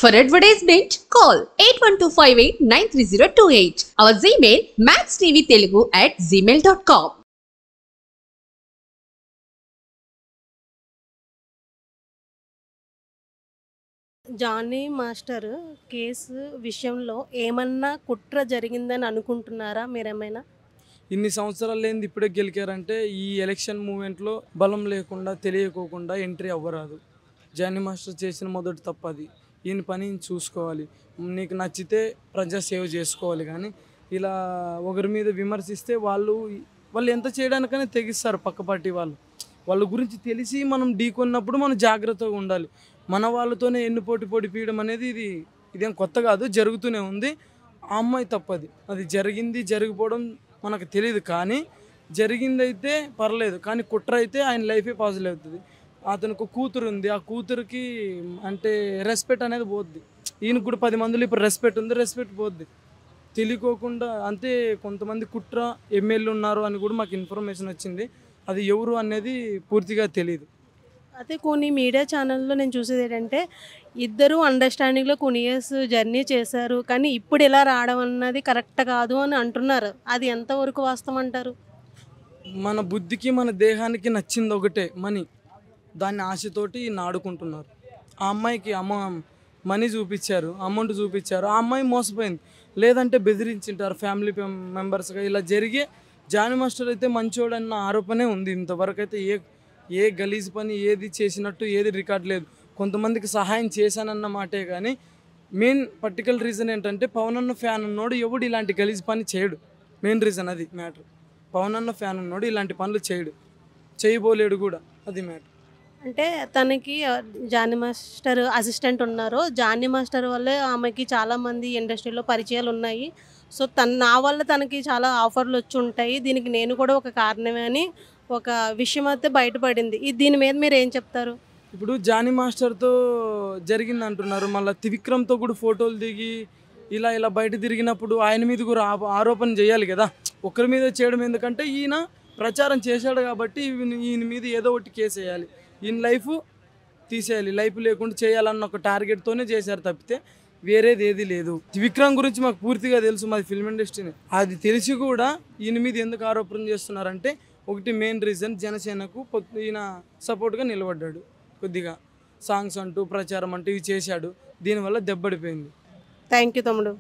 For advertisement, call 8125893028. Our Gmail maxtvtelugu@gmail.com. Jani master case విషయంలో ఏమన్నా కుట్ర జరిగిందని అనుకుంటున్నారా మీరేమైనా? ఇన్ని సంవత్సరాలు లేనిది ఇప్పుడే గెలికారంటే ఈ ఎలక్షన్ మూమెంట్లో బలం లేకుండా తెలియకోకుండా ఎంట్రీ అవ్వరాదు. జానీ మాస్టర్ చేసిన మొదటి తప్పు అది. ఈయన పని చూసుకోవాలి. నీకు నచ్చితే ప్రజా సేవ చేసుకోవాలి. కానీ ఇలా ఒకరి మీద విమర్శిస్తే వాళ్ళు ఎంత చేయడానికైనా తెగిస్తారు. పక్క పార్టీ వాళ్ళ గురించి తెలిసి మనం ఢీకొన్నప్పుడు మనం జాగ్రత్తగా ఉండాలి. మన వాళ్ళతోనే పోటీ పీయడం అనేది ఇదేం కొత్త కాదు, జరుగుతూనే ఉంది. ఆ అమ్మాయి తప్పది. అది జరిగిపోవడం మనకు తెలియదు. కానీ జరిగిందైతే పర్లేదు, కానీ కుట్ర అయితే ఆయన లైఫే పాజిటివ్ అవుతుంది. అతనికి కూతురు ఉంది, ఆ కూతురికి అంటే రెస్పెక్ట్ అనేది పోద్ది. ఈయనకు కూడా 10 మందిలో ఇప్పుడు రెస్పెక్ట్ ఉంది, రెస్పెక్ట్ పోద్ది. తెలియకోకుండా అంతే. కొంతమంది కుట్ర ఎమ్మెల్యే ఉన్నారు అని కూడా మాకు ఇన్ఫర్మేషన్ వచ్చింది. అది ఎవరు అనేది పూర్తిగా తెలియదు. అయితే కొన్ని మీడియా ఛానల్లో నేను చూసేది ఏంటంటే ఇద్దరు అండర్స్టాండింగ్లో కొన్ని ఇయర్స్ జర్నీ చేశారు, కానీ ఇప్పుడు ఇలా రావడం అన్నది కరెక్ట్ కాదు అని అంటున్నారు. అది ఎంతవరకు వాస్తవం అంటారు? మన బుద్ధికి మన దేహానికి నచ్చింది ఒకటే, మనీ. దాన్ని ఆశతోటి ఆడుకుంటున్నారు. ఆ అమ్మాయికి మనీ చూపించారు, అమౌంట్ చూపించారు, ఆ అమ్మాయి మోసపోయింది. లేదంటే బెదిరించింటారు ఫ్యామిలీ మెంబర్స్గా. ఇలా జరిగే జానీ మాస్టర్ అయితే మంచోడన్న ఆరోపణే ఉంది. ఇంతవరకు అయితే ఏ గలీజ్ పని ఏది చేసినట్టు ఏది రికార్డ్ లేదు. కొంతమందికి సహాయం చేశానన్న మాటే. కానీ మెయిన్ పర్టికులర్ రీజన్ ఏంటంటే పవన్ అన్న ఫ్యాన్ ఉన్నోడు ఎవడు ఇలాంటి గలీజ్ పని చేయడు. మెయిన్ రీజన్ అది మ్యాటర్. పవన్ అన్న ఫ్యాన్ ఉన్నోడు ఇలాంటి పనులు చేయబోలేడు కూడా, అది మ్యాటర్. అంటే తనకి జానీ మాస్టర్ అసిస్టెంట్ ఉన్నారు. జానీ మాస్టర్ వల్లే ఆమెకి చాలామంది ఇండస్ట్రీలో పరిచయాలు ఉన్నాయి. సో నా వల్ల తనకి చాలా ఆఫర్లు వచ్చి ఉంటాయి, దీనికి నేను కూడా ఒక కారణమే అని ఒక విషయం అయితే బయటపడింది. దీని మీద మీరు ఏం చెప్తారు? ఇప్పుడు జానీ మాస్టర్తో జరిగింది అంటున్నారు, మళ్ళీ త్రివిక్రమ్తో కూడా ఫోటోలు దిగి ఇలా బయట తిరిగినప్పుడు ఆయన మీద కూడా ఆరోపణ చేయాలి కదా. ఒకరి మీద చేయడం ఎందుకంటే ఈయన ప్రచారం చేశాడు కాబట్టి ఈయన మీద ఏదో ఒకటి కేసు వేయాలి, ఈయన లైఫ్ తీసేయాలి, లైఫ్ లేకుండా చేయాలన్న ఒక టార్గెట్తోనే చేశారు తప్పితే వేరేది ఏది లేదు. త్రివిక్రమ్ గురించి మాకు పూర్తిగా తెలుసు, మాది ఫిల్మ్ ఇండస్ట్రీని. అది తెలిసి కూడా ఈయన మీద ఎందుకు ఆరోపణ చేస్తున్నారంటే ఒకటి మెయిన్ రీజన్, జనసేనకు ఈయన సపోర్ట్గా నిలబడ్డాడు. కొద్దిగా సాంగ్స్ అంటూ ప్రచారం అంటూ ఇవి చేశాడు, దీనివల్ల దెబ్బడిపోయింది. థ్యాంక్ యూ తమ్ముడు.